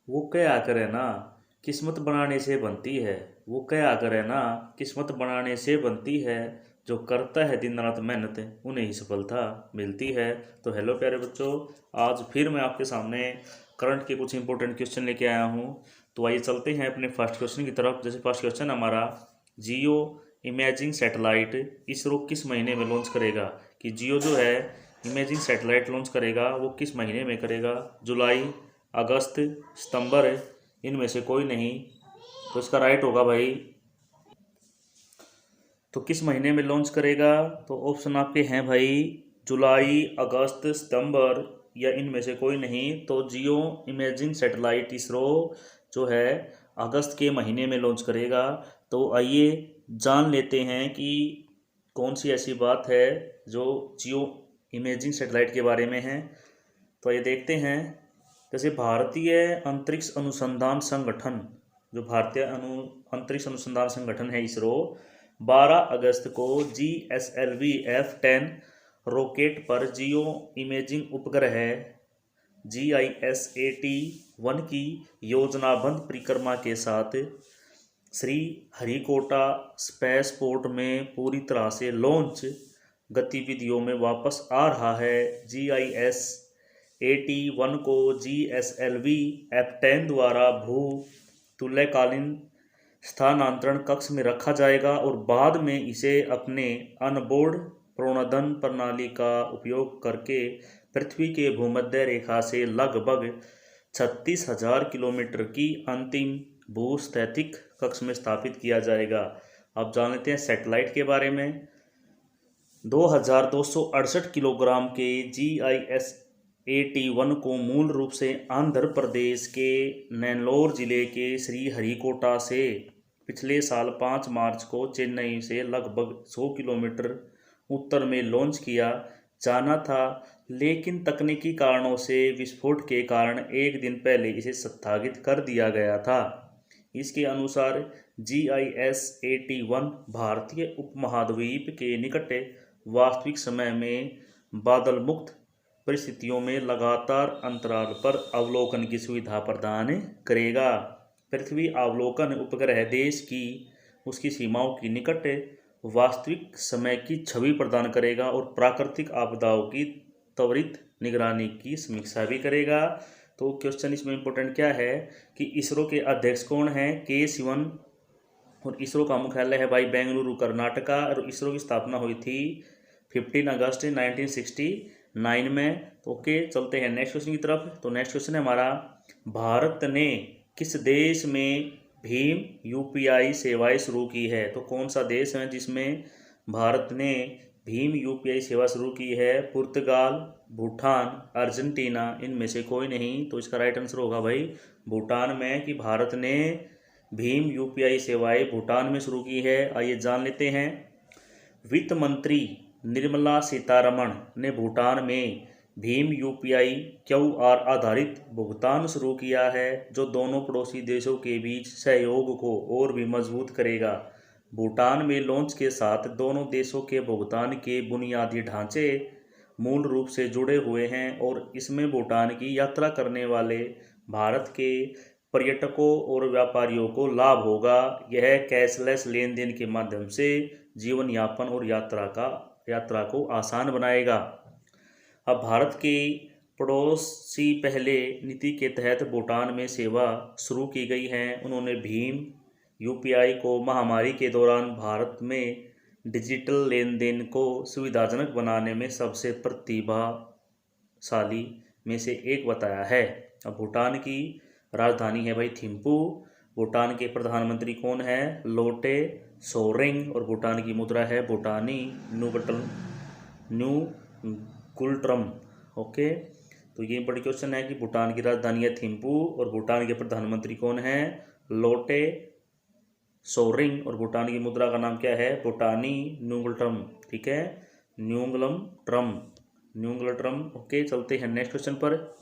वो क्या करे ना, किस्मत बनाने से बनती है। वो क्या करे ना, किस्मत बनाने से बनती है। जो करता है दिन रात मेहनत, उन्हें ही सफलता मिलती है। तो हेलो प्यारे बच्चों, आज फिर मैं आपके सामने करंट के कुछ इंपॉर्टेंट क्वेश्चन लेके आया हूँ। तो आइए चलते हैं अपने फर्स्ट क्वेश्चन की तरफ। जैसे फर्स्ट क्वेश्चन हमारा, जियो इमेजिंग सैटेलाइट इसरो किस महीने में लॉन्च करेगा। कि जियो जो है इमेजिंग सैटेलाइट लॉन्च करेगा, वो किस महीने में करेगा। जुलाई, अगस्त, सितंबर, इनमें से कोई नहीं। तो इसका राइट होगा भाई। तो किस महीने में लॉन्च करेगा, तो ऑप्शन आपके हैं भाई, जुलाई, अगस्त, सितंबर, या इनमें से कोई नहीं। तो जियो इमेजिंग सैटेलाइट इसरो जो है अगस्त के महीने में लॉन्च करेगा। तो आइए जान लेते हैं कि कौन सी ऐसी बात है जो जियो इमेजिंग सैटेलाइट के बारे में है। तो ये देखते हैं। जैसे भारतीय अंतरिक्ष अनुसंधान संगठन, जो भारतीय अंतरिक्ष अनुसंधान संगठन है इसरो, 12 अगस्त को GSLV F10 रॉकेट पर जियो इमेजिंग उपग्रह GISAT-1 की योजनाबद्ध परिक्रमा के साथ श्री हरिकोटा स्पेसपोर्ट में पूरी तरह से लॉन्च गतिविधियों में वापस आ रहा है। GISAT-1 को GSLV F10 द्वारा भू तुल्यकालीन स्थानांतरण कक्ष में रखा जाएगा और बाद में इसे अपने अनबोर्ड प्रणोदन प्रणाली का उपयोग करके पृथ्वी के भूमध्य रेखा से लगभग 36,000 किलोमीटर की अंतिम भूस्थैतिक कक्ष में स्थापित किया जाएगा। अब जान लेते हैं सैटेलाइट के बारे में। 2268 किलोग्राम के GISAT-1 को मूल रूप से आंध्र प्रदेश के नेल्लोर जिले के श्रीहरिकोटा से पिछले साल 5 मार्च को चेन्नई से लगभग 100 किलोमीटर उत्तर में लॉन्च किया जाना था, लेकिन तकनीकी कारणों से विस्फोट के कारण एक दिन पहले इसे स्थगित कर दिया गया था। इसके अनुसार GISAT-1 भारतीय उपमहाद्वीप के निकट वास्तविक समय में बादल मुक्त परिस्थितियों में लगातार अंतराल पर अवलोकन की सुविधा प्रदान करेगा। पृथ्वी अवलोकन उपग्रह देश की उसकी सीमाओं की निकट वास्तविक समय की छवि प्रदान करेगा और प्राकृतिक आपदाओं की त्वरित निगरानी की समीक्षा भी करेगा। तो क्वेश्चन इसमें इम्पोर्टेंट क्या है कि इसरो के अध्यक्ष कौन है, के सिवन, और इसरो का मुख्यालय है भाई बेंगलुरु कर्नाटका, और इसरो की स्थापना हुई थी 15 अगस्त 1969 में। तो ओके, चलते हैं नेक्स्ट क्वेश्चन की तरफ। तो नेक्स्ट क्वेश्चन है हमारा, भारत ने किस देश में भीम UPI सेवाएं शुरू की है। तो कौन सा देश है जिसमें भारत ने भीम UPI सेवा शुरू की है। पुर्तगाल, भूटान, अर्जेंटीना, इनमें से कोई नहीं। तो इसका राइट आंसर होगा भाई भूटान में, कि भारत ने भीम UPI सेवाएं भूटान में शुरू की है। आइए जान लेते हैं। वित्त मंत्री निर्मला सीतारमण ने भूटान में भीम UPI QR आधारित भुगतान शुरू किया है, जो दोनों पड़ोसी देशों के बीच सहयोग को और भी मजबूत करेगा। भूटान में लॉन्च के साथ दोनों देशों के भुगतान के बुनियादी ढांचे मूल रूप से जुड़े हुए हैं और इसमें भूटान की यात्रा करने वाले भारत के पर्यटकों और व्यापारियों को लाभ होगा। यह कैशलेस लेन देन के माध्यम से जीवन यापन और यात्रा को आसान बनाएगा। अब भारत की पड़ोसी पहले नीति के तहत भूटान में सेवा शुरू की गई है। उन्होंने भीम UPI को महामारी के दौरान भारत में डिजिटल लेन देन को सुविधाजनक बनाने में सबसे प्रतिभाशाली में से एक बताया है। अब भूटान की राजधानी है भाई थिम्पू। भूटान के प्रधानमंत्री कौन है, लोटे सोरेंग, और भूटान की मुद्रा है भूटानी न्यूगुल्ट्रम। ओके, तो ये बड़ी क्वेश्चन है कि भूटान की राजधानी है थिम्पू और भूटान के प्रधानमंत्री कौन है, लोटे सोरिंग, और भूटान की मुद्रा का नाम क्या है, भूटानी न्यूगल्ट्रम। ठीक है, न्यूगल्ट्रम। ओके, चलते हैं नेक्स्ट क्वेश्चन पर।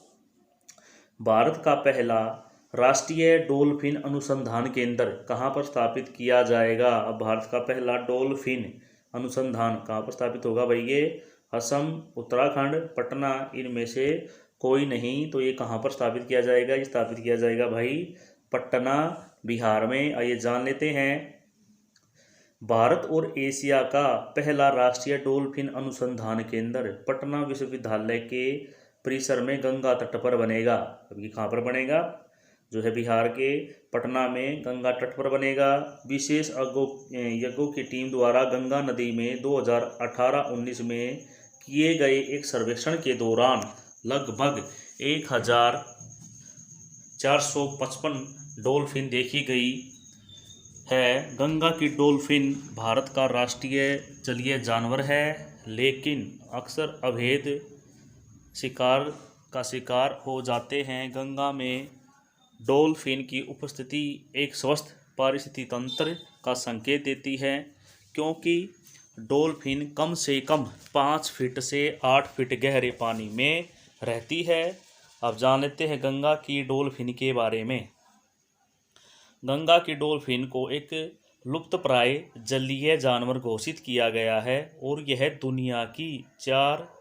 भारत का पहला राष्ट्रीय डॉल्फिन अनुसंधान केंद्र कहाँ पर स्थापित किया जाएगा। अब भारत का पहला डॉल्फिन अनुसंधान कहाँ पर स्थापित होगा भाई, ये असम, उत्तराखंड, पटना, इनमें से कोई नहीं। तो ये कहाँ पर स्थापित किया जाएगा? ये स्थापित किया जाएगा भाई पटना, बिहार में। आइए जान लेते हैं। भारत और एशिया का पहला राष्ट्रीय डॉल्फिन अनुसंधान केंद्र पटना विश्वविद्यालय के परिसर में गंगा तट पर बनेगा। अब ये कहाँ पर बनेगा? जो है बिहार के पटना में गंगा तट पर बनेगा। विशेष यज्ञों की टीम द्वारा गंगा नदी में 2018-19 में किए गए एक सर्वेक्षण के दौरान लगभग 1455 डॉल्फिन देखी गई है। गंगा की डॉल्फिन भारत का राष्ट्रीय जलीय जानवर है, लेकिन अक्सर अवैध शिकार का शिकार हो जाते हैं। गंगा में डॉल्फिन की उपस्थिति एक स्वस्थ पारिस्थितिकी तंत्र का संकेत देती है, क्योंकि डॉल्फिन कम से कम 5 फीट से 8 फीट गहरे पानी में रहती है। अब जान लेते हैं गंगा की डॉल्फिन के बारे में। गंगा की डॉल्फिन को एक लुप्तप्राय जलीय जानवर घोषित किया गया है और यह दुनिया की 4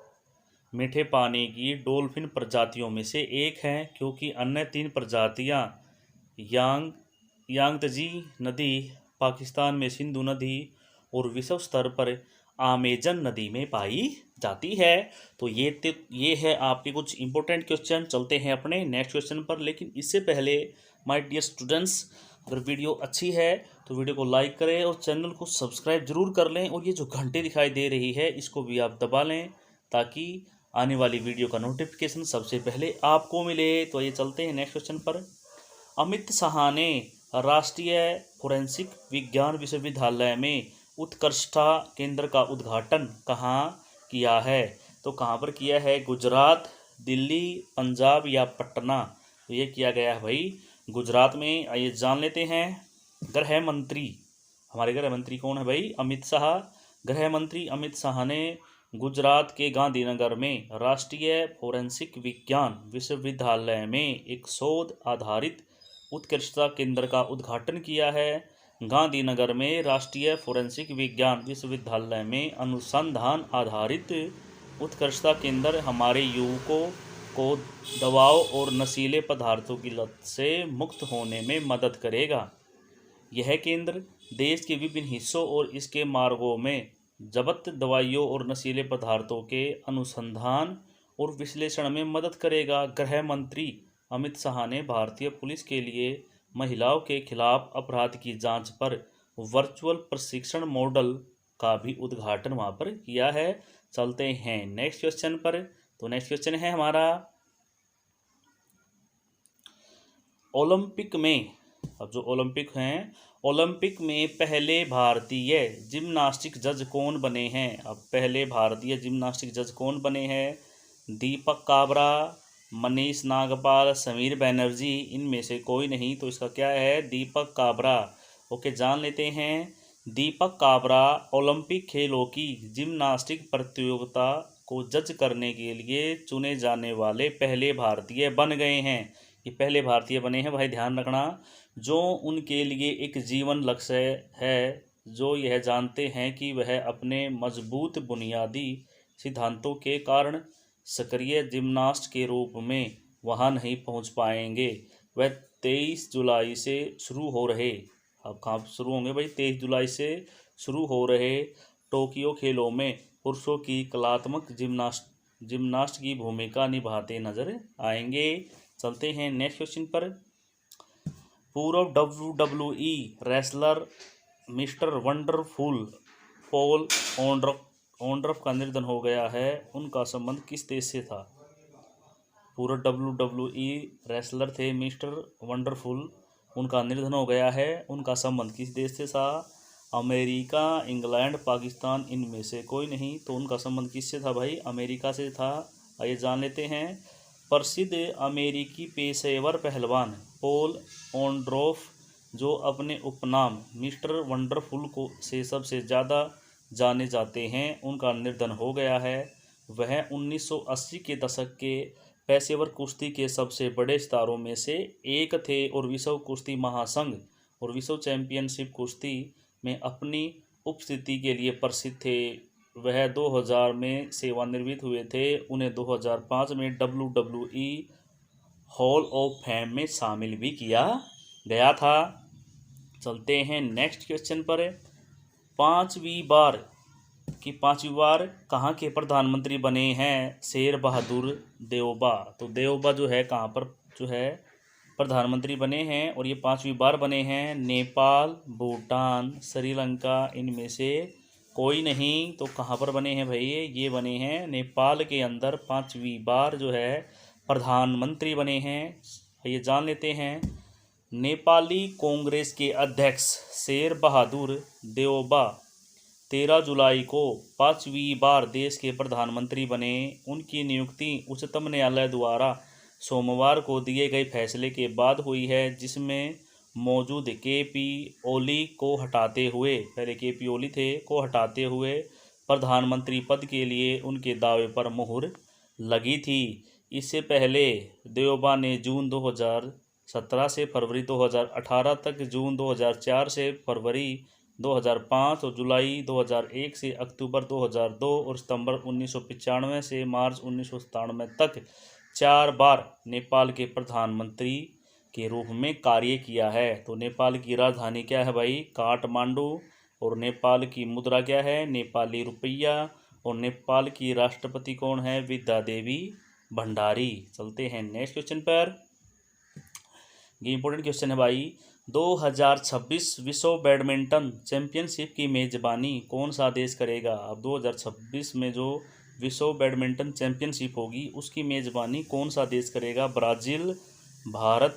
मीठे पानी की डॉल्फिन प्रजातियों में से एक है, क्योंकि अन्य 3 प्रजातियां यांगत्जी नदी, पाकिस्तान में सिंधु नदी और विश्व स्तर पर अमेजन नदी में पाई जाती है। तो ये है आपके कुछ इंपॉर्टेंट क्वेश्चन। चलते हैं अपने नेक्स्ट क्वेश्चन पर, लेकिन इससे पहले माय डियर स्टूडेंट्स, अगर वीडियो अच्छी है तो वीडियो को लाइक करें और चैनल को सब्सक्राइब जरूर कर लें, और ये जो घंटे दिखाई दे रही है इसको भी आप दबा लें, ताकि आने वाली वीडियो का नोटिफिकेशन सबसे पहले आपको मिले। तो ये चलते हैं नेक्स्ट क्वेश्चन पर। अमित शाह ने राष्ट्रीय फोरेंसिक विज्ञान विश्वविद्यालय में उत्कृष्टता केंद्र का उद्घाटन कहाँ किया है? तो कहाँ पर किया है? गुजरात, दिल्ली, पंजाब या पटना? तो ये किया गया है भाई गुजरात में। आइए जान लेते हैं। गृह मंत्री, हमारे गृह मंत्री कौन है भाई? अमित शाह। गृह मंत्री अमित शाह ने गुजरात के गांधीनगर में राष्ट्रीय फोरेंसिक विज्ञान विश्वविद्यालय में एक शोध आधारित उत्कृष्टता केंद्र का उद्घाटन किया है। गांधीनगर में राष्ट्रीय फोरेंसिक विज्ञान विश्वविद्यालय में अनुसंधान आधारित उत्कृष्टता केंद्र हमारे युवकों को दवाओं और नशीले पदार्थों की लत से मुक्त होने में मदद करेगा। यह केंद्र देश के विभिन्न हिस्सों और इसके मार्गों में जब्त दवाइयों और नशीले पदार्थों के अनुसंधान और विश्लेषण में मदद करेगा। गृह मंत्री अमित शाह ने भारतीय पुलिस के लिए महिलाओं के खिलाफ अपराध की जांच पर वर्चुअल प्रशिक्षण मॉडल का भी उद्घाटन वहां पर किया है। चलते हैं नेक्स्ट क्वेश्चन पर। तो नेक्स्ट क्वेश्चन है हमारा, ओलंपिक में, अब जो ओलंपिक हैं, ओलंपिक में पहले भारतीय जिम्नास्टिक जज कौन बने हैं? अब पहले भारतीय जिम्नास्टिक जज कौन बने हैं? दीपक काबरा, मनीष नागपाल, समीर बनर्जी, इनमें से कोई नहीं। तो इसका क्या है? दीपक काबरा। ओके, जान लेते हैं। दीपक काबरा ओलंपिक खेलों की जिम्नास्टिक प्रतियोगिता को जज करने के लिए चुने जाने वाले पहले भारतीय बन गए हैं। ये पहले भारतीय बने हैं भाई, ध्यान रखना, जो उनके लिए एक जीवन लक्ष्य है, जो यह जानते हैं कि वह अपने मजबूत बुनियादी सिद्धांतों के कारण सक्रिय जिम्नास्ट के रूप में वहां नहीं पहुंच पाएंगे। वह 23 जुलाई से शुरू हो रहे, अब कहाँ शुरू होंगे भाई? 23 जुलाई से शुरू हो रहे टोक्यो खेलों में पुरुषों की कलात्मक जिम्नास्ट की भूमिका निभाते नजर आएंगे। चलते हैं नेक्स्ट क्वेश्चन पर। पूर्व WWE wrestler mister wonderful Paul Orndorff का निधन हो गया है। उनका संबंध किस देश से था? पूर्व WWE रेसलर थे मिस्टर वंडरफुल, उनका निधन हो गया है। उनका संबंध किस देश से था? अमेरिका, इंग्लैंड, पाकिस्तान, इनमें से कोई नहीं। तो उनका संबंध किससे था भाई? अमेरिका से था। आइए जान लेते हैं। प्रसिद्ध अमेरिकी पेशेवर पहलवान पॉल ओंड्रोफ, जो अपने उपनाम मिस्टर वंडरफुल को से सबसे ज़्यादा जाने जाते हैं, उनका निधन हो गया है। वह 1980 के दशक के पेशेवर कुश्ती के सबसे बड़े सितारों में से एक थे और विश्व कुश्ती महासंघ और विश्व चैंपियनशिप कुश्ती में अपनी उपस्थिति के लिए प्रसिद्ध थे। वह 2000 में सेवानिवृत्त हुए थे। उन्हें 2005 में WWE हॉल ऑफ फेम में शामिल भी किया गया था। चलते हैं नेक्स्ट क्वेश्चन पर। पांचवी बार कहाँ के प्रधानमंत्री बने हैं शेर बहादुर देवबा। तो देवबा जो है कहाँ पर जो है प्रधानमंत्री बने हैं, और ये पांचवी बार बने हैं। नेपाल, भूटान, श्रीलंका, इनमें से कोई नहीं। तो कहाँ पर बने हैं भाई? ये बने हैं नेपाल के अंदर पांचवी बार जो है प्रधानमंत्री बने हैं। ये जान लेते हैं। नेपाली कांग्रेस के अध्यक्ष शेर बहादुर देवबा 13 जुलाई को पांचवी बार देश के प्रधानमंत्री बने। उनकी नियुक्ति उच्चतम न्यायालय द्वारा सोमवार को दिए गए फैसले के बाद हुई है, जिसमें मौजूद के.पी. ओली को हटाते हुए, पहले के.पी. ओली थे, को हटाते हुए प्रधानमंत्री पद के लिए उनके दावे पर मुहर लगी थी। इससे पहले देवबा ने जून 2017 से फरवरी 2018 तक, जून 2004 से फरवरी 2005 और जुलाई 2001 से अक्टूबर 2002 और सितंबर 1995 से मार्च 1997 तक 4 बार नेपाल के प्रधानमंत्री के रूप में कार्य किया है। तो नेपाल की राजधानी क्या है भाई? काठमांडू। और नेपाल की मुद्रा क्या है? नेपाली रुपया। और नेपाल की राष्ट्रपति कौन है? विद्या देवी भंडारी। चलते हैं नेक्स्ट क्वेश्चन पर। ये इंपॉर्टेंट क्वेश्चन है भाई। 2026 विश्व बैडमिंटन चैंपियनशिप की मेजबानी कौन सा देश करेगा? अब 2026 में जो विश्व बैडमिंटन चैंपियनशिप होगी उसकी मेजबानी कौन सा देश करेगा? ब्राज़ील, भारत,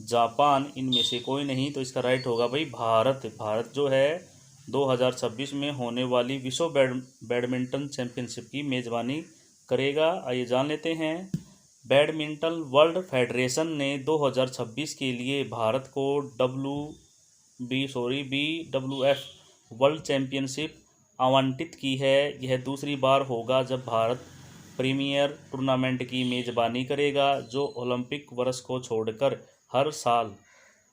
जापान, इनमें से कोई नहीं। तो इसका राइट होगा भाई भारत। भारत जो है 2026 में होने वाली विश्व बैडमिंटन चैंपियनशिप की मेजबानी करेगा। आइए जान लेते हैं। बैडमिंटन वर्ल्ड फेडरेशन ने 2026 के लिए भारत को BWF वर्ल्ड चैंपियनशिप आवंटित की है। यह दूसरी बार होगा जब भारत प्रीमियर टूर्नामेंट की मेजबानी करेगा, जो ओलंपिक वर्ष को छोड़कर हर साल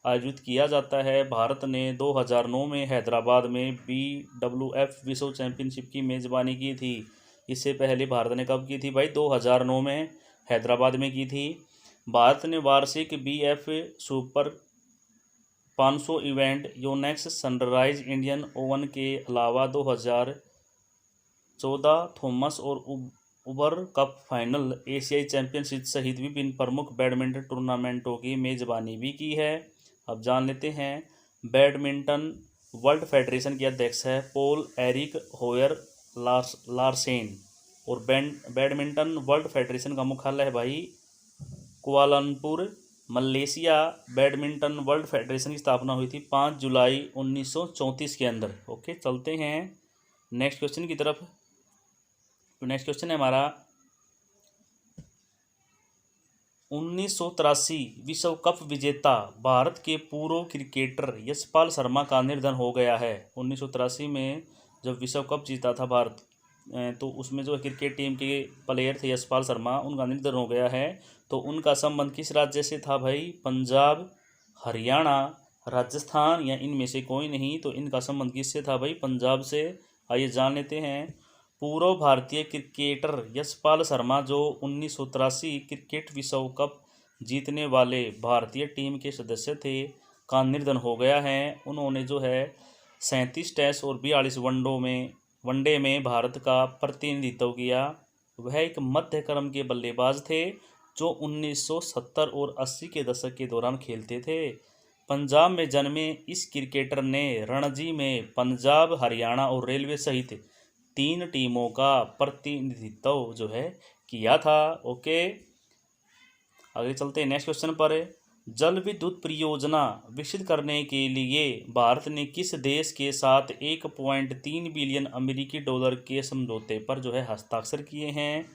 आयोजित किया जाता है। भारत ने 2009 में हैदराबाद में BWF विश्व चैंपियनशिप की मेजबानी की थी। इससे पहले भारत ने कब की थी भाई? 2009 में हैदराबाद में की थी। भारत ने वार्षिक BF super 500 event, Yonex sunrise Indian oven के अलावा 2014 थॉमस और उबर कप फाइनल, एशियाई चैंपियनशिप सहित विभिन्न प्रमुख बैडमिंटन टूर्नामेंटों की मेजबानी भी की है। अब जान लेते हैं। बैडमिंटन वर्ल्ड फेडरेशन के अध्यक्ष है पॉल एरिक होयर लार्सेन। और बैडमिंटन वर्ल्ड फेडरेशन का मुख्यालय है भाई Kuala Lumpur, Malaysia. Badminton world federation की स्थापना हुई थी 5 जुलाई 1934 के अंदर। ओके, चलते हैं नेक्स्ट क्वेश्चन की तरफ। नेक्स्ट क्वेश्चन है हमारा 1983 विश्व कप विजेता भारत के पूर्व क्रिकेटर यशपाल शर्मा का निधन हो गया है। 1983 में जब विश्व कप जीता था भारत, तो उसमें जो क्रिकेट टीम के प्लेयर थे यशपाल शर्मा, उनका निधन हो गया है। तो उनका संबंध किस राज्य से था भाई? पंजाब, हरियाणा, राजस्थान या इनमें से कोई नहीं। तो इनका संबंध किससे था भाई? पंजाब से। आइए जान लेते हैं। पूर्व भारतीय क्रिकेटर यशपाल शर्मा, जो 1983 क्रिकेट विश्व कप जीतने वाले भारतीय टीम के सदस्य थे, का निधन हो गया है। उन्होंने जो है 37 टेस्ट और 42 वनडे में भारत का प्रतिनिधित्व किया। वह एक मध्य क्रम के बल्लेबाज थे जो 1970 और 80 के दशक के दौरान खेलते थे। पंजाब में जन्मे इस क्रिकेटर ने रणजी में पंजाब, हरियाणा और रेलवे सहित 3 टीमों का प्रतिनिधित्व जो है किया था। ओके, आगे चलते हैं नेक्स्ट क्वेश्चन पर। जल विद्युत परियोजना विकसित करने के लिए भारत ने किस देश के साथ 1.3 बिलियन अमेरिकी डॉलर के समझौते पर जो है हस्ताक्षर किए हैं?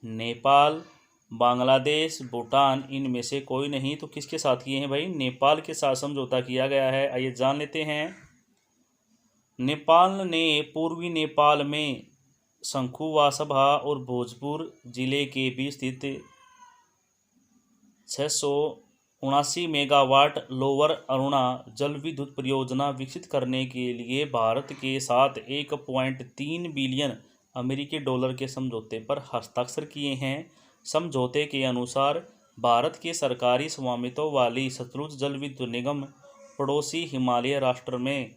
नेपाल, बांग्लादेश, भूटान, इनमें से कोई नहीं। तो किसके साथ किए हैं भाई? नेपाल के साथ समझौता किया गया है। आइए जान लेते हैं। नेपाल ने पूर्वी नेपाल में शंखुवासभा और भोजपुर जिले के बीच स्थित 679 मेगावाट लोअर अरुणा जल विद्युत परियोजना विकसित करने के लिए भारत के साथ 1.3 बिलियन अमेरिकी डॉलर के समझौते पर हस्ताक्षर किए हैं। समझौते के अनुसार भारत के सरकारी स्वामित्व वाली सतलुज जल विद्युत निगम पड़ोसी हिमालय राष्ट्र में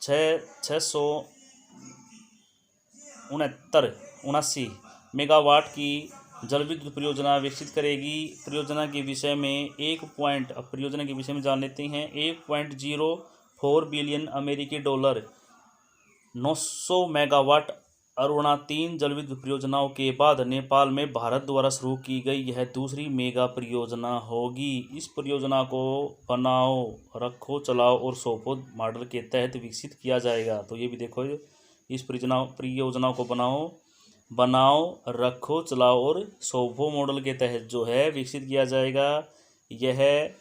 679 मेगावाट की जल विद्युत परियोजना विकसित करेगी। परियोजना के विषय में जान लेते हैं। 1.04 बिलियन अमेरिकी डॉलर 900 मेगावाट अरुणा 3 जल विद्युत परियोजनाओं के बाद नेपाल में भारत द्वारा शुरू की गई यह दूसरी मेगा परियोजना होगी। इस परियोजना को बनाओ, रखो, चलाओ और सौंपो मॉडल के तहत विकसित किया जाएगा। तो ये भी देखो, इस परियोजना को बनाओ, रखो, चलाओ और सौंपो मॉडल के तहत जो है विकसित किया जाएगा। यह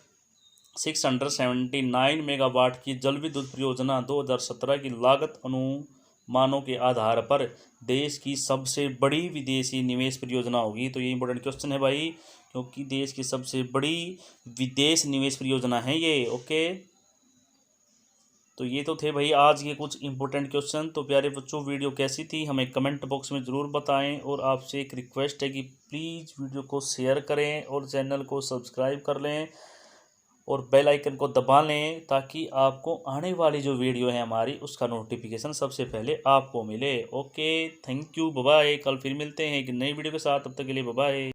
679 मेगावाट की जल विद्युत परियोजना 2017 की लागत अनुमानों के आधार पर देश की सबसे बड़ी विदेशी निवेश परियोजना होगी। तो ये इंपॉर्टेंट क्वेश्चन है भाई, क्योंकि देश की सबसे बड़ी विदेश निवेश परियोजना है ये। ओके, तो ये तो थे भाई आज के कुछ इंपॉर्टेंट क्वेश्चन। तो प्यारे बच्चों, वीडियो कैसी थी हमें कमेंट बॉक्स में ज़रूर बताएं, और आपसे एक रिक्वेस्ट है कि प्लीज़ वीडियो को शेयर करें और चैनल को सब्सक्राइब कर लें और बेल आइकन को दबा लें, ताकि आपको आने वाली जो वीडियो है हमारी उसका नोटिफिकेशन सबसे पहले आपको मिले। Okay, thank you, bye bye. कल फिर मिलते हैं एक नई वीडियो के साथ, तब तक के लिए बाय बाय।